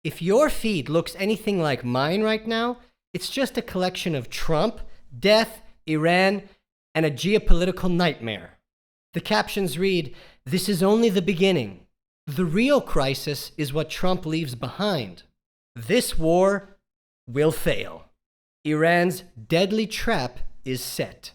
If your feed looks anything like mine right now, it's just a collection of Trump, death, Iran, and a geopolitical nightmare. The captions read, "This is only the beginning. The real crisis is what Trump leaves behind. This war will fail. Iran's deadly trap is set."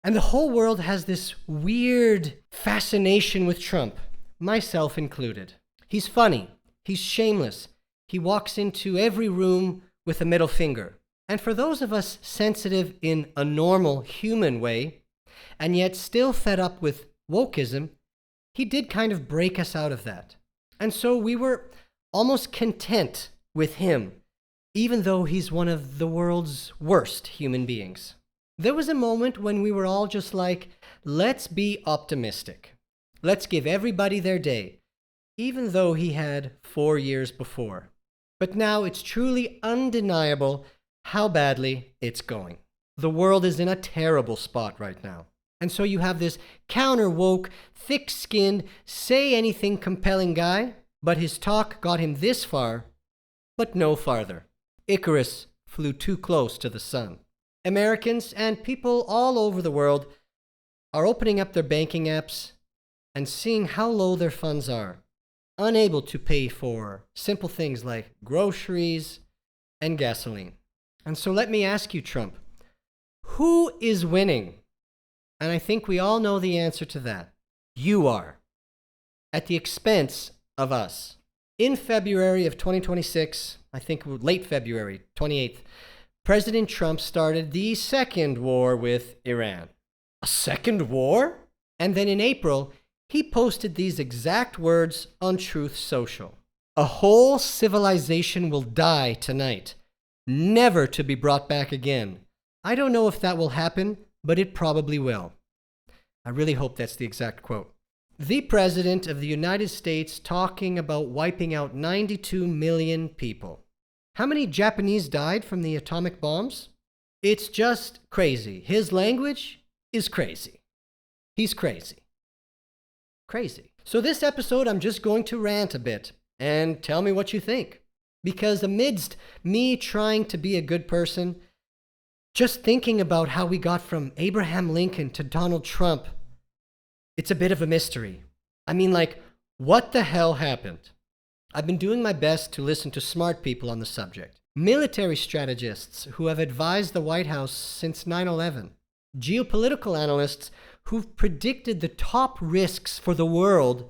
And the whole world has this weird fascination with Trump, myself included. He's funny. He's shameless. He walks into every room with a middle finger. And for those of us sensitive in a normal human way, and yet still fed up with wokeism, he did kind of break us out of that. And so we were almost content with him, even though he's one of the world's worst human beings. There was a moment when we were all just like, let's be optimistic. Let's give everybody their day, even though he had 4 years before. But now it's truly undeniable how badly it's going. The world is in a terrible spot right now. And so you have this counter-woke, thick-skinned, say-anything compelling guy, but his talk got him this far, but no farther. Icarus flew too close to the sun. Americans and people all over the world are opening up their banking apps and seeing how low their funds are, unable to pay for simple things like groceries and gasoline. And so let me ask you, Trump, who is winning? And I think we all know the answer to that. You are. At the expense of us. In February of 2026, I think late February, 28th, President Trump started the second war with Iran. A second war? And then in April, he posted these exact words on Truth Social. "A whole civilization will die tonight, never to be brought back again. I don't know if that will happen, but it probably will." I really hope that's the exact quote. The President of the United States talking about wiping out 92 million people. How many Japanese died from the atomic bombs? It's just crazy. His language is crazy. He's crazy. Crazy. So this episode, I'm just going to rant a bit and tell me what you think. Because amidst me trying to be a good person, just thinking about how we got from Abraham Lincoln to Donald Trump, it's a bit of a mystery. I mean, like, what the hell happened? I've been doing my best to listen to smart people on the subject. Military strategists who have advised the White House since 9/11. Geopolitical analysts who've predicted the top risks for the world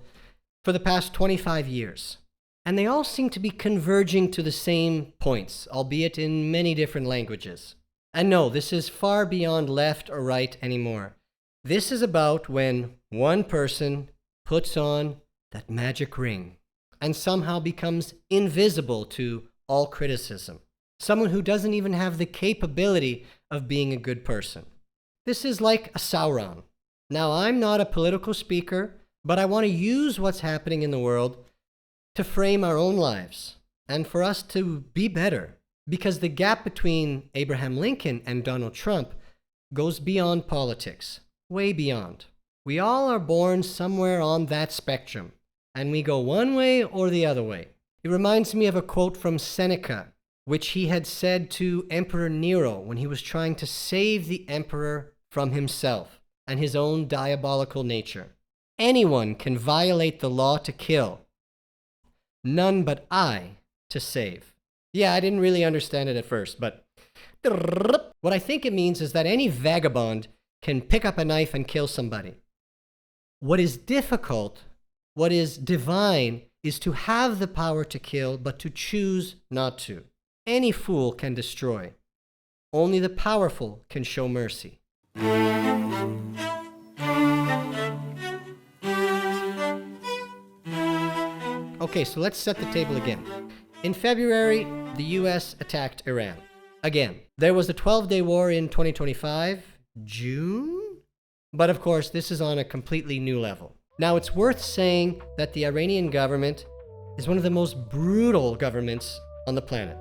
for the past 25 years. And they all seem to be converging to the same points, albeit in many different languages. And no, this is far beyond left or right anymore. This is about when one person puts on that magic ring and somehow becomes invisible to all criticism. Someone who doesn't even have the capability of being a good person. This is like a Sauron. Now, I'm not a political speaker, but I want to use what's happening in the world to frame our own lives and for us to be better. Because the gap between Abraham Lincoln and Donald Trump goes beyond politics, way beyond. We all are born somewhere on that spectrum, and we go one way or the other way. It reminds me of a quote from Seneca, which he had said to Emperor Nero when he was trying to save the emperor from himself and his own diabolical nature. "Anyone can violate the law to kill, none but I to save." Yeah, I didn't really understand it at first, but what I think it means is that any vagabond can pick up a knife and kill somebody. What is difficult, what is divine, is to have the power to kill, but to choose not to. Any fool can destroy. Only the powerful can show mercy. Okay, so let's set the table again. In February, the US attacked Iran. Again, there was a 12-day war in 2025, June? But of course, this is on a completely new level. Now, it's worth saying that the Iranian government is one of the most brutal governments on the planet.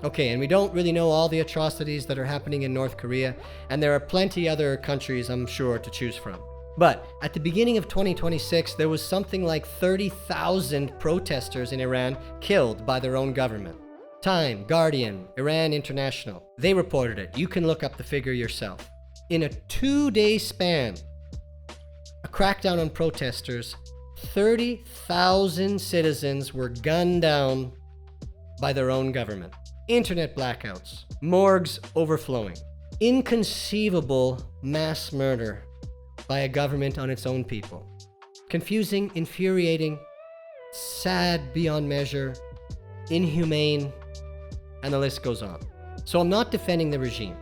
Okay, and we don't really know all the atrocities that are happening in North Korea, and there are plenty other countries, I'm sure, to choose from. But at the beginning of 2026, there was something like 30,000 protesters in Iran killed by their own government. Time, Guardian, Iran International, they reported it. You can look up the figure yourself. In a 2-day span, a crackdown on protesters, 30,000 citizens were gunned down by their own government. Internet blackouts, morgues overflowing, inconceivable mass murder by a government on its own people. Confusing, infuriating, sad beyond measure, inhumane, and the list goes on. So I'm not defending the regime.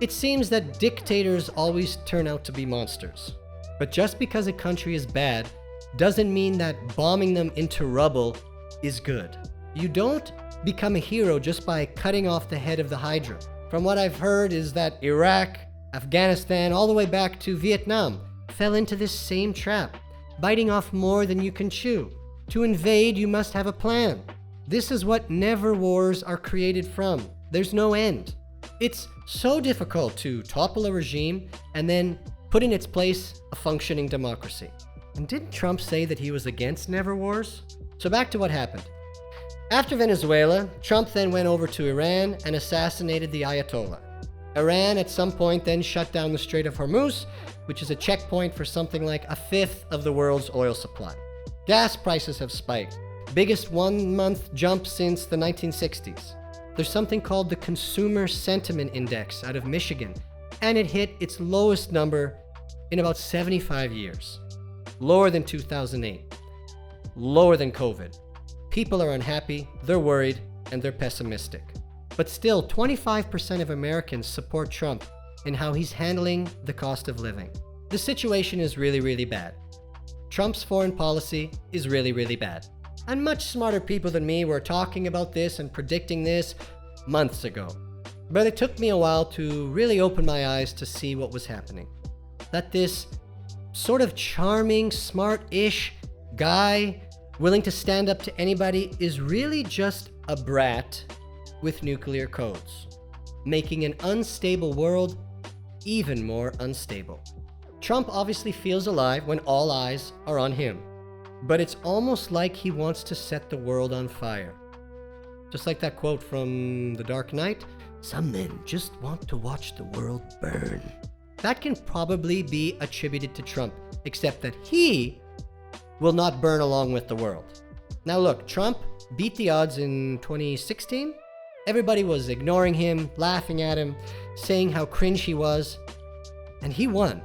It seems that dictators always turn out to be monsters. But just because a country is bad doesn't mean that bombing them into rubble is good. You don't become a hero just by cutting off the head of the Hydra. From what I've heard is that Iraq, Afghanistan, all the way back to Vietnam fell into this same trap, biting off more than you can chew. To invade, you must have a plan. This is what never wars are created from. There's no end. It's so difficult to topple a regime and then put in its place a functioning democracy. And didn't Trump say that he was against never wars? So back to what happened. After Venezuela, Trump then went over to Iran and assassinated the Ayatollah. Iran at some point then shut down the Strait of Hormuz, which is a checkpoint for something like a fifth of the world's oil supply. Gas prices have spiked. Biggest 1-month jump since the 1960s. There's something called the Consumer Sentiment Index out of Michigan, and it hit its lowest number in about 75 years. Lower than 2008. Lower than COVID. People are unhappy, they're worried, and they're pessimistic. But still, 25% of Americans support Trump in how he's handling the cost of living. The situation is really, really bad. Trump's foreign policy is really, really bad. And much smarter people than me were talking about this and predicting this months ago. But it took me a while to really open my eyes to see what was happening. That this sort of charming, smart-ish guy willing to stand up to anybody is really just a brat with nuclear codes, making an unstable world even more unstable. Trump obviously feels alive when all eyes are on him, but it's almost like he wants to set the world on fire. Just like that quote from The Dark Knight, "Some men just want to watch the world burn." That can probably be attributed to Trump, except that he will not burn along with the world. Now look, Trump beat the odds in 2016. Everybody was ignoring him, laughing at him, saying how cringe he was, and he won.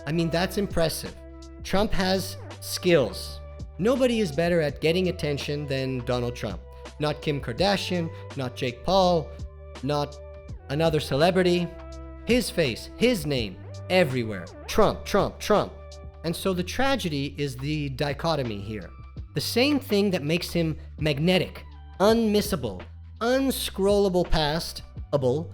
I mean, that's impressive. Trump has skills. Nobody is better at getting attention than Donald Trump. Not Kim Kardashian, not Jake Paul, not another celebrity. His face, his name, everywhere. Trump, Trump, Trump. And so the tragedy is the dichotomy here. The same thing that makes him magnetic, unmissable, unscrollable past-able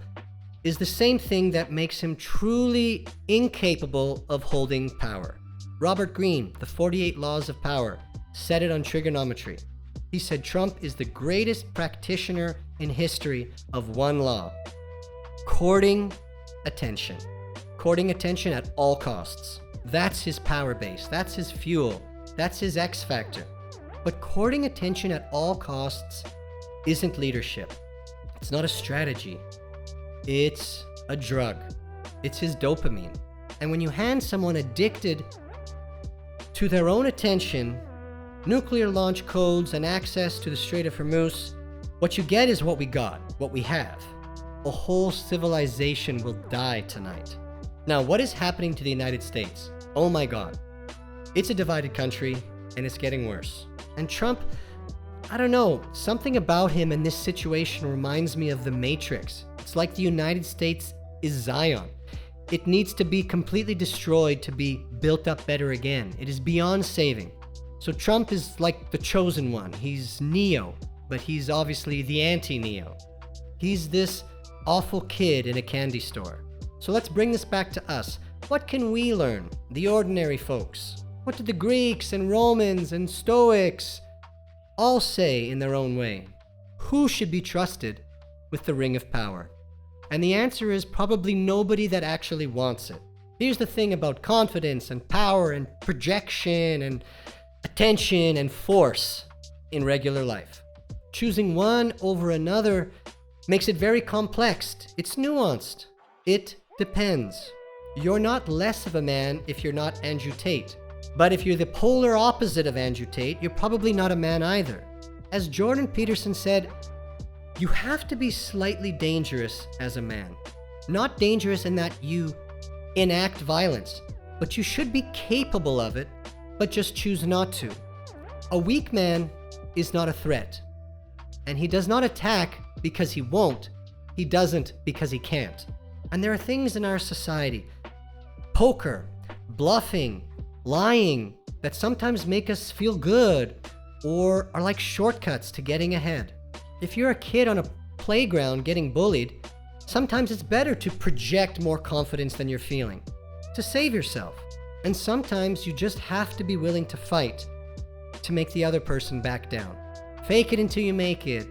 is the same thing that makes him truly incapable of holding power. Robert Greene, The 48 Laws of Power, said it on trigonometry. He said Trump is the greatest practitioner in history of one law: courting attention. Courting attention at all costs. That's his power base. That's his fuel. That's his X factor. But courting attention at all costs isn't leadership. It's not a strategy. It's a drug. It's his dopamine. And when you hand someone addicted to their own attention, nuclear launch codes and access to the Strait of Hormuz, what you get is what we got, what we have. A whole civilization will die tonight. Now, what is happening to the United States? Oh my God. It's a divided country, and it's getting worse. And Trump, I don't know, something about him in this situation reminds me of the Matrix. It's like the United States is Zion. It needs to be completely destroyed to be built up better again. It is beyond saving. So Trump is like the chosen one. He's Neo, but he's obviously the anti-Neo. He's this awful kid in a candy store. So let's bring this back to us. What can we learn, the ordinary folks? What did the Greeks and Romans and Stoics all say in their own way? Who should be trusted with the ring of power? And the answer is probably nobody that actually wants it. Here's the thing about confidence and power and projection and attention and force in regular life. Choosing one over another makes it very complex. It's nuanced. It depends. You're not less of a man if you're not Andrew Tate. But if you're the polar opposite of Andrew Tate, you're probably not a man either. As Jordan Peterson said, you have to be slightly dangerous as a man. Not dangerous in that you enact violence, but you should be capable of it, but just choose not to. A weak man is not a threat, and he does not attack because he won't. He doesn't because he can't. And there are things in our society, poker, bluffing, lying, that sometimes make us feel good or are like shortcuts to getting ahead. If you're a kid on a playground getting bullied, sometimes it's better to project more confidence than you're feeling, to save yourself. And sometimes you just have to be willing to fight to make the other person back down. Fake it until you make it.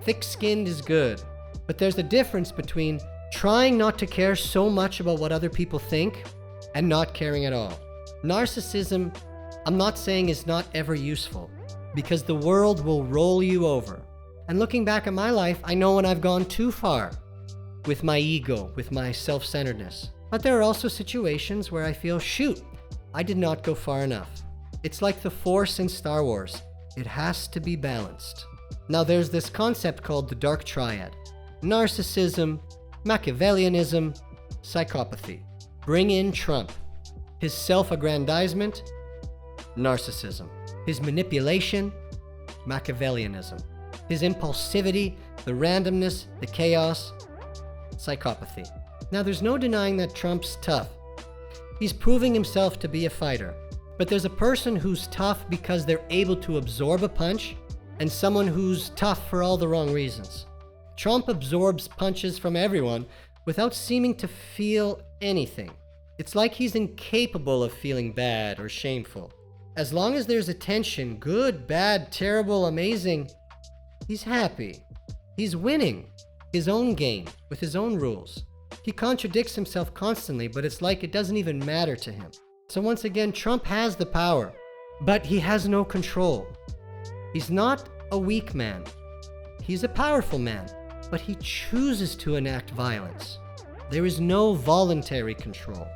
Thick-skinned is good. But there's a difference between trying not to care so much about what other people think and not caring at all. Narcissism, I'm not saying is not ever useful, because the world will roll you over. And looking back at my life, I know when I've gone too far with my ego, with my self-centeredness. But there are also situations where I feel, shoot, I did not go far enough. It's like the Force in Star Wars. It has to be balanced. Now there's this concept called the Dark Triad. Narcissism, Machiavellianism, psychopathy. Bring in Trump. His self-aggrandizement, narcissism. His manipulation, Machiavellianism. His impulsivity, the randomness, the chaos, psychopathy. Now there's no denying that Trump's tough. He's proving himself to be a fighter. But there's a person who's tough because they're able to absorb a punch, and someone who's tough for all the wrong reasons. Trump absorbs punches from everyone without seeming to feel anything. It's like he's incapable of feeling bad or shameful. As long as there's attention, good, bad, terrible, amazing, he's happy. He's winning his own game with his own rules. He contradicts himself constantly, but it's like it doesn't even matter to him. So once again, Trump has the power, but he has no control. He's not a weak man. He's a powerful man, but he chooses to enact violence. There is no voluntary control.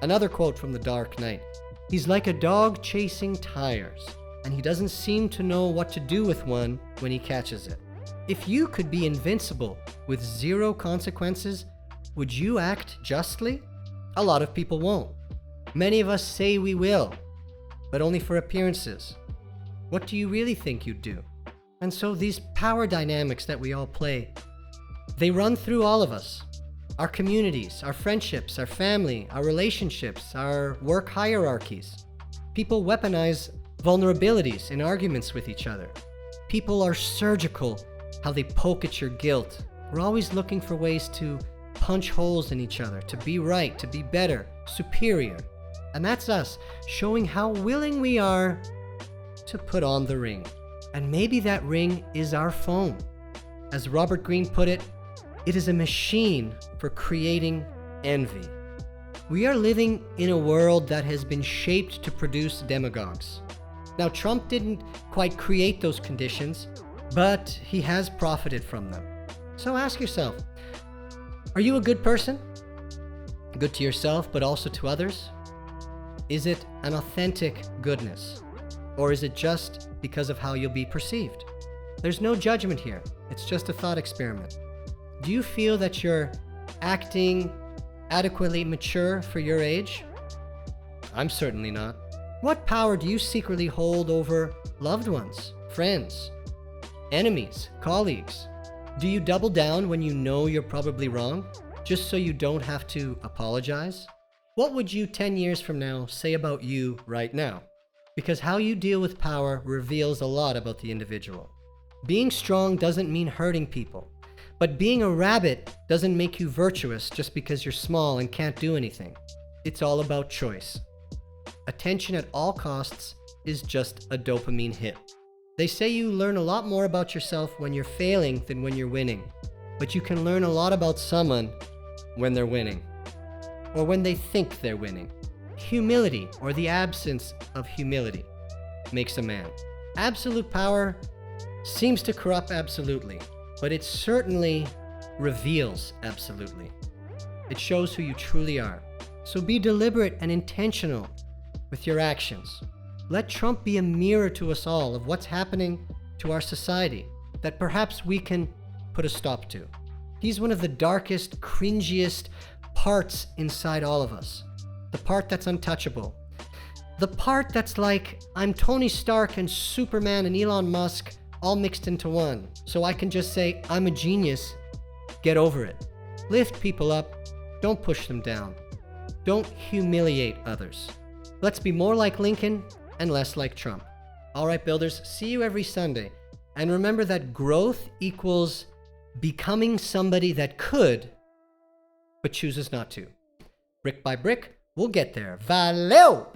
Another quote from The Dark Knight. He's like a dog chasing tires, and he doesn't seem to know what to do with one when he catches it. If you could be invincible with zero consequences, would you act justly? A lot of people won't. Many of us say we will, but only for appearances. What do you really think you'd do? And so these power dynamics that we all play, they run through all of us. Our communities, our friendships, our family, our relationships, our work hierarchies. People weaponize vulnerabilities in arguments with each other. People are surgical how they poke at your guilt. We're always looking for ways to punch holes in each other, to be right, to be better, superior. And that's us, showing how willing we are to put on the ring. And maybe that ring is our phone. As Robert Greene put it, it is a machine for creating envy. We are living in a world that has been shaped to produce demagogues. Now, Trump didn't quite create those conditions, but he has profited from them. So ask yourself, are you a good person? Good to yourself, but also to others? Is it an authentic goodness? Or is it just because of how you'll be perceived? There's no judgment here. It's just a thought experiment. Do you feel that you're acting adequately mature for your age? I'm certainly not. What power do you secretly hold over loved ones, friends, enemies, colleagues? Do you double down when you know you're probably wrong, just so you don't have to apologize? What would you 10 years from now say about you right now? Because how you deal with power reveals a lot about the individual. Being strong doesn't mean hurting people. But being a rabbit doesn't make you virtuous just because you're small and can't do anything. It's all about choice. Attention at all costs is just a dopamine hit. They say you learn a lot more about yourself when you're failing than when you're winning. But you can learn a lot about someone when they're winning. or when they think they're winning. Humility, or the absence of humility, makes a man. Absolute power seems to corrupt absolutely, but it certainly reveals absolutely. It shows who you truly are. So be deliberate and intentional with your actions. Let Trump be a mirror to us all of what's happening to our society that perhaps we can put a stop to. He's one of the darkest, cringiest parts inside all of us. The part that's untouchable. The part that's like, I'm Tony Stark and Superman and Elon Musk all mixed into one. So I can just say, I'm a genius. Get over it. Lift people up. Don't push them down. Don't humiliate others. Let's be more like Lincoln and less like Trump. All right, builders, see you every Sunday. And remember that growth equals becoming somebody that could, but chooses not to. Brick by brick, we'll get there. Valeu!